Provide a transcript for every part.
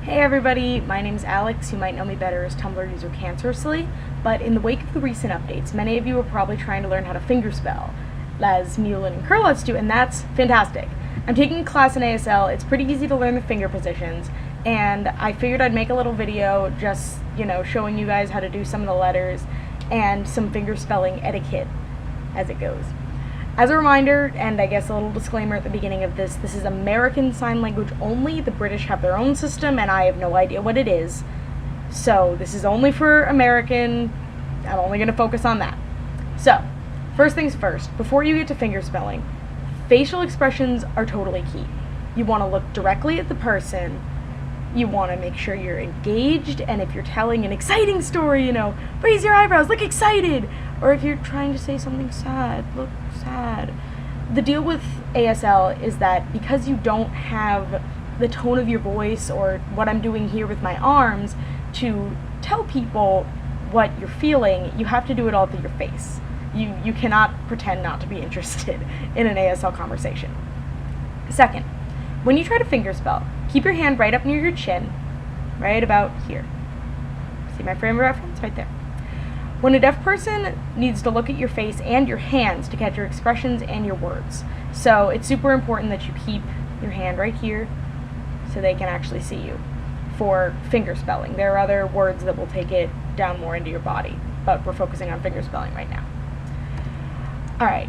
Hey everybody, my name's Alex. You might know me better as Tumblr user Cancerously, but in the wake of the recent updates, many of you are probably trying to learn how to fingerspell, as Meulin and Kurloz do, and that's fantastic. I'm taking a class in ASL. It's pretty easy to learn the finger positions, and I figured I'd make a little video just, showing you guys how to do some of the letters and some fingerspelling etiquette as it goes. As a reminder, and I guess a little disclaimer at the beginning of this is American Sign Language only. The British have their own system, and I have no idea what it is. So this is only for American. I'm only going to focus on that. So, first things first, before you get to fingerspelling, facial expressions are totally key. You want to look directly at the person. You want to make sure you're engaged, and if you're telling an exciting story, raise your eyebrows, look excited. Or if you're trying to say something sad, look sad. The deal with ASL is that because you don't have the tone of your voice or what I'm doing here with my arms to tell people what you're feeling, you have to do it all through your face. You cannot pretend not to be interested in an ASL conversation. Second, when you try to fingerspell, keep your hand right up near your chin, right about here. See my frame of reference? Right there. When a deaf person needs to look at your face and your hands to catch your expressions and your words. So it's super important that you keep your hand right here so they can actually see you for fingerspelling. There are other words that will take it down more into your body, but we're focusing on fingerspelling right now. Alright.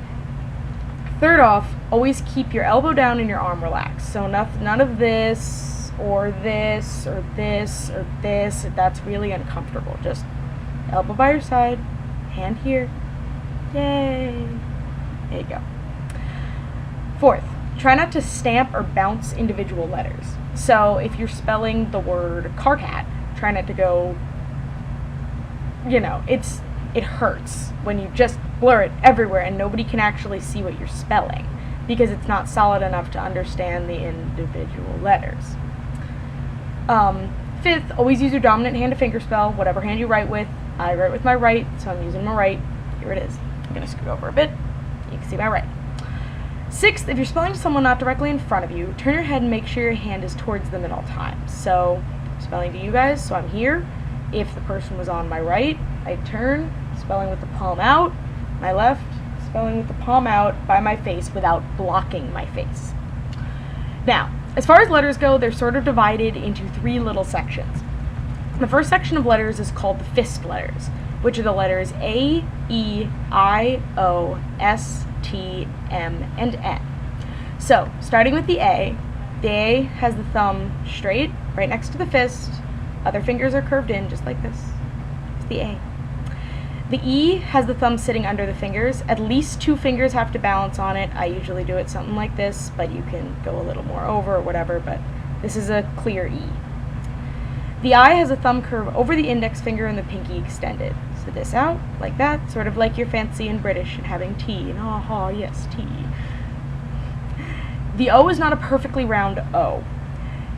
Third off, always keep your elbow down and your arm relaxed. So none of this, or this, or this, or this. That's really uncomfortable. Just elbow by your side, hand here. Yay! There you go. Fourth, try not to stamp or bounce individual letters. So if you're spelling the word car cat, try not to go, it hurts when you just blur it everywhere and nobody can actually see what you're spelling because it's not solid enough to understand the individual letters. Fifth, always use your dominant hand to fingerspell, whatever hand you write with. I write with my right, so I'm using my right. Here it is. I'm going to scoot over a bit. You can see my right. Sixth, if you're spelling to someone not directly in front of you, turn your head and make sure your hand is towards them at all times. So, I'm spelling to you guys, so I'm here. If the person was on my right, I'd turn, spelling with the palm out. My left, spelling with the palm out by my face without blocking my face. Now, as far as letters go, they're sort of divided into three little sections. The first section of letters is called the fist letters, which are the letters A, E, I, O, S, T, M, and N. So, starting with the A has the thumb straight, right next to the fist. Other fingers are curved in, just like this. It's the A. The E has the thumb sitting under the fingers. At least two fingers have to balance on it. I usually do it something like this, but you can go a little more over or whatever, but this is a clear E. The I has a thumb curve over the index finger and the pinky extended. So this out, like that, sort of like you're fancy and British and having tea, and yes, tea. The O is not a perfectly round O,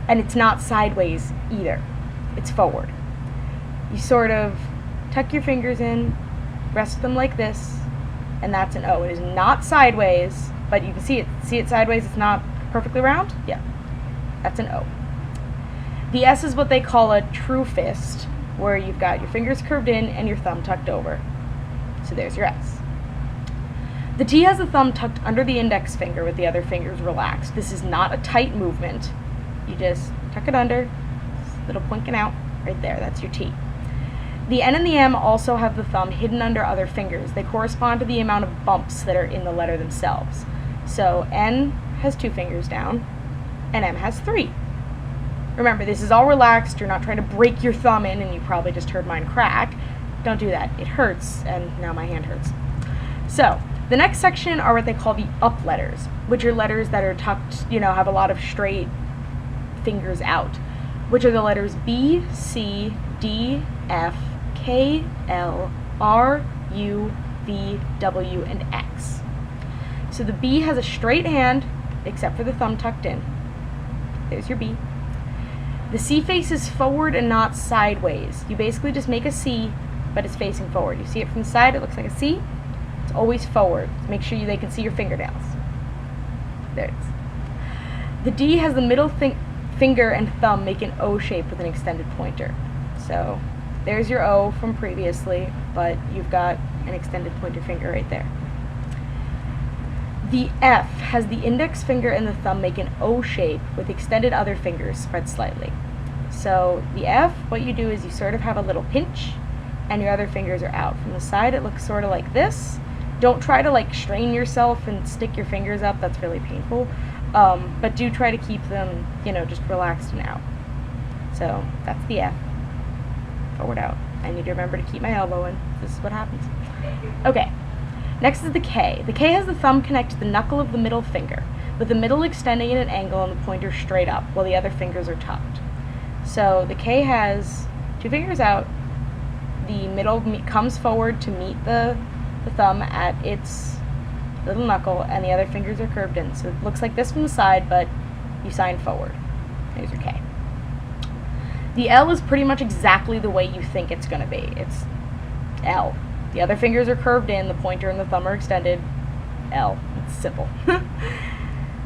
and it's not sideways either. It's forward. You sort of tuck your fingers in, rest them like this, and that's an O. It is not sideways, but you can see it. See it sideways? It's not perfectly round? Yeah, that's an O. The S is what they call a true fist, where you've got your fingers curved in and your thumb tucked over. So there's your S. The T has the thumb tucked under the index finger with the other fingers relaxed. This is not a tight movement. You just tuck it under, little pointing out, right there, that's your T. The N and the M also have the thumb hidden under other fingers. They correspond to the amount of bumps that are in the letter themselves. So N has 2 fingers down, and M has 3. Remember, this is all relaxed. You're not trying to break your thumb in, and you probably just heard mine crack. Don't do that. It hurts, and now my hand hurts. So, the next section are what they call the up letters, which are letters that are tucked, have a lot of straight fingers out, which are the letters B, C, D, F, K, L, R, U, V, W, and X. So the B has a straight hand, except for the thumb tucked in. There's your B. The C faces forward and not sideways. You basically just make a C, but it's facing forward. You see it from the side, it looks like a C. It's always forward. Make sure they can see your fingernails. There it is. The D has the middle finger and thumb make an O shape with an extended pointer. So there's your O from previously, but you've got an extended pointer finger right there. The F has the index finger and the thumb make an O shape with extended other fingers spread slightly. So the F, what you do is you sort of have a little pinch and your other fingers are out. From the side it looks sort of like this. Don't try to like strain yourself and stick your fingers up, that's really painful. But do try to keep them, you know, just relaxed and out. So that's the F. Forward out. I need to remember to keep my elbow in. This is what happens. Okay. Next is the K. The K has the thumb connect to the knuckle of the middle finger, with the middle extending at an angle and the pointer straight up, while the other fingers are tucked. So the K has two fingers out, the middle comes forward to meet the thumb at its little knuckle, and the other fingers are curved in. So it looks like this from the side, but you sign forward. There's your K. The L is pretty much exactly the way you think it's going to be. It's L. The other fingers are curved in, the pointer and the thumb are extended. L. It's simple.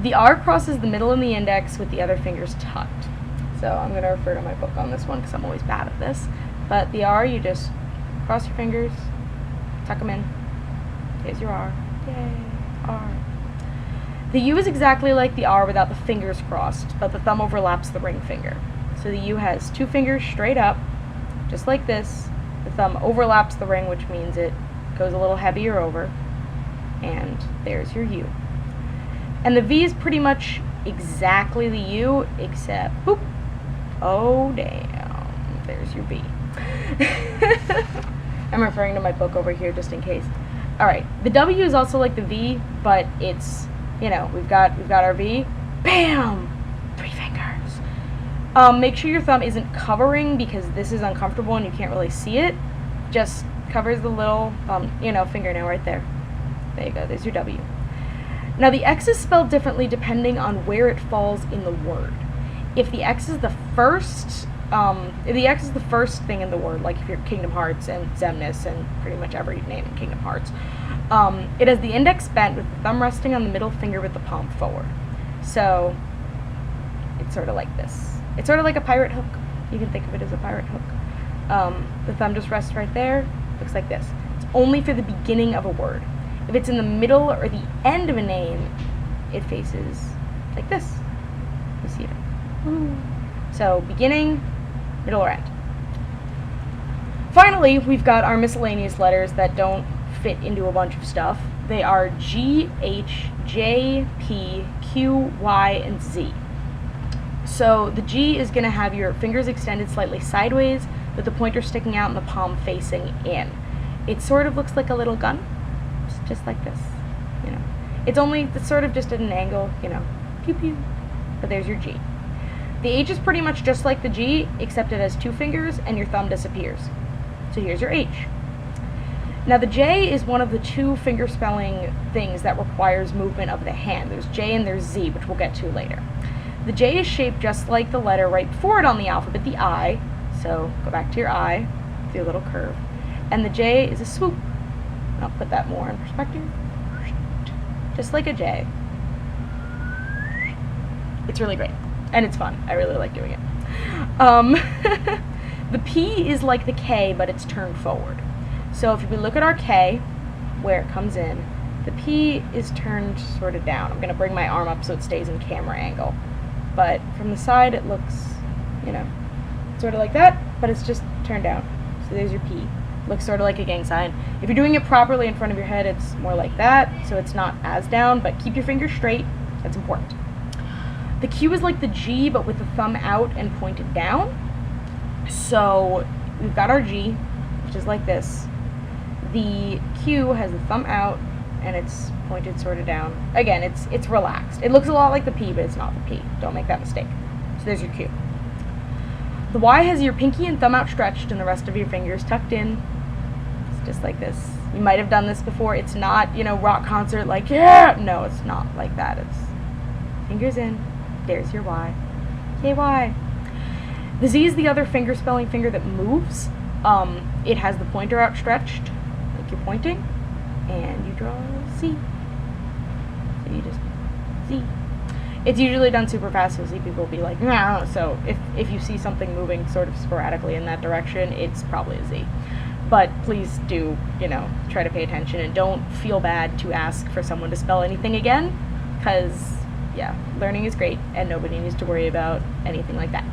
The R crosses the middle and the index with the other fingers tucked. So I'm going to refer to my book on this one because I'm always bad at this. But the R, you just cross your fingers, tuck them in. Here's your R. Yay, R. The U is exactly like the R without the fingers crossed, but the thumb overlaps the ring finger. So the U has two fingers straight up, just like this. The thumb overlaps the ring, which means it goes a little heavier over. And there's your U. And the V is pretty much exactly the U, except, boop, oh damn, there's your V. I'm referring to my book over here just in case. Alright, the W is also like the V, but it's, you know, we've got our V, bam, 3 fingers. Make sure your thumb isn't covering because this is uncomfortable and you can't really see it. Just covers the little, fingernail right there. There you go, there's your W. Now the X is spelled differently depending on where it falls in the word. If the X is the first, thing in the word, like if you're Kingdom Hearts and Xemnas and pretty much every name in Kingdom Hearts, it has the index bent with the thumb resting on the middle finger with the palm forward. So it's sort of like this. It's sort of like a pirate hook. You can think of it as a pirate hook. The thumb just rests right there. Looks like this. It's only for the beginning of a word. If it's in the middle or the end of a name, it faces like this. You see it? Ooh. So beginning, middle, or end. Finally, we've got our miscellaneous letters that don't fit into a bunch of stuff. They are G, H, J, P, Q, Y, and Z. So the G is going to have your fingers extended slightly sideways with the pointer sticking out and the palm facing in. It sort of looks like a little gun, just like this, you know. It's sort of just at an angle, you know, pew pew, but there's your G. The H is pretty much just like the G, except it has 2 fingers and your thumb disappears. So here's your H. Now the J is one of the 2 finger spelling things that requires movement of the hand. There's J and there's Z, which we'll get to later. The J is shaped just like the letter right before it on the alphabet, the I. So go back to your I, do a little curve. And the J is a swoop. I'll put that more in perspective. Just like a J. It's really great. And it's fun. I really like doing it. The P is like the K, but it's turned forward. So if we look at our K, where it comes in, the P is turned sort of down. I'm going to bring my arm up so it stays in camera angle. But from the side, it looks, you know, sort of like that, but it's just turned down. So there's your P. Looks sort of like a gang sign. If you're doing it properly in front of your head, it's more like that, so it's not as down, but keep your fingers straight. That's important. The Q is like the G, but with the thumb out and pointed down. So we've got our G, which is like this. The Q has the thumb out, and it's pointed sort of down. Again, it's relaxed. It looks a lot like the P, but it's not the P. Don't make that mistake. So there's your Q. The Y has your pinky and thumb outstretched and the rest of your fingers tucked in. It's just like this. You might have done this before. It's not, you know, rock concert like, yeah! No, it's not like that. It's fingers in. There's your Y. Yay, Y. The Z is the other finger spelling finger that moves. It has the pointer outstretched, like you're pointing, and you draw Z. So you just Z. It's usually done super fast, so see people be like, nah. So if you see something moving sort of sporadically in that direction, it's probably a Z. But please do, try to pay attention, and don't feel bad to ask for someone to spell anything again, because, yeah, learning is great, and nobody needs to worry about anything like that.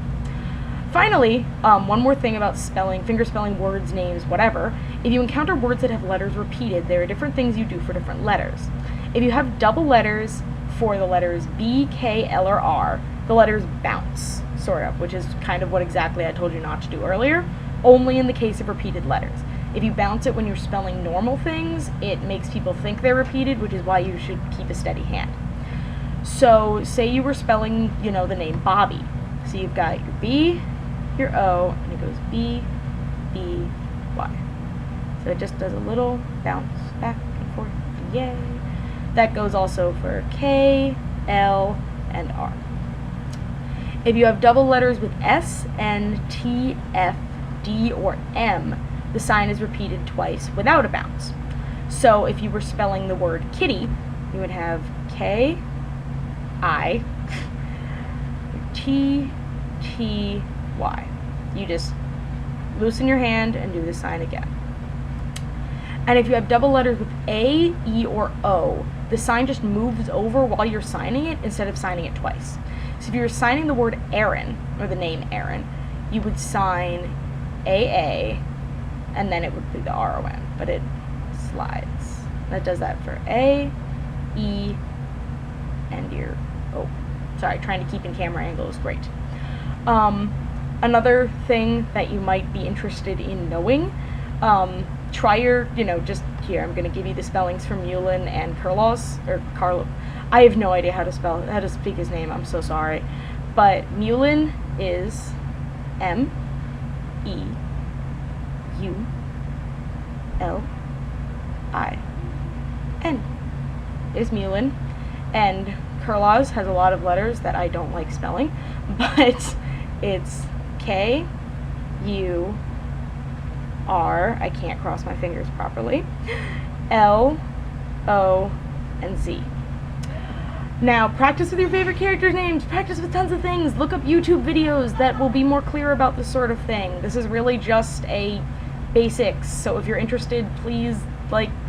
Finally, one more thing about spelling, fingerspelling words, names, whatever. If you encounter words that have letters repeated, there are different things you do for different letters. If you have double letters for the letters B, K, L, or R, the letters bounce, sort of, which is kind of what exactly I told you not to do earlier, only in the case of repeated letters. If you bounce it when you're spelling normal things, it makes people think they're repeated, which is why you should keep a steady hand. So, say you were spelling, the name Bobby. So you've got your B, your O, and it goes B, B, Y. So it just does a little bounce back and forth, yay. That goes also for K, L, and R. If you have double letters with S, N, T, F, D, or M, the sign is repeated twice without a bounce. So if you were spelling the word kitty, you would have K, I, T, T, Y. You just loosen your hand and do the sign again. And if you have double letters with A, E, or O, the sign just moves over while you're signing it instead of signing it twice. So if you were signing the word Aaron, or the name Aaron, you would sign AA, and then it would be the RON, but it slides. That does that for A, E, and your O. Sorry, trying to keep in camera angle is great. Another thing that you might be interested in knowing, try your, just here, I'm going to give you the spellings for Meulin and Kurloz, or Carlo. I have no idea how to speak his name, I'm so sorry. But Meulin is M-E-U-L-I-N. Is Meulin. And Kurloz has a lot of letters that I don't like spelling, but it's K, U, R, I can't cross my fingers properly, L, O, and Z. Now, practice with your favorite characters' names, practice with tons of things, look up YouTube videos that will be more clear about this sort of thing. This is really just a basics, so if you're interested, please,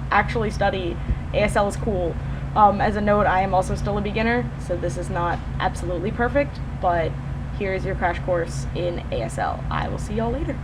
actually study. ASL is cool. As a note, I am also still a beginner, so this is not absolutely perfect, but here's your crash course in ASL. I will see y'all later.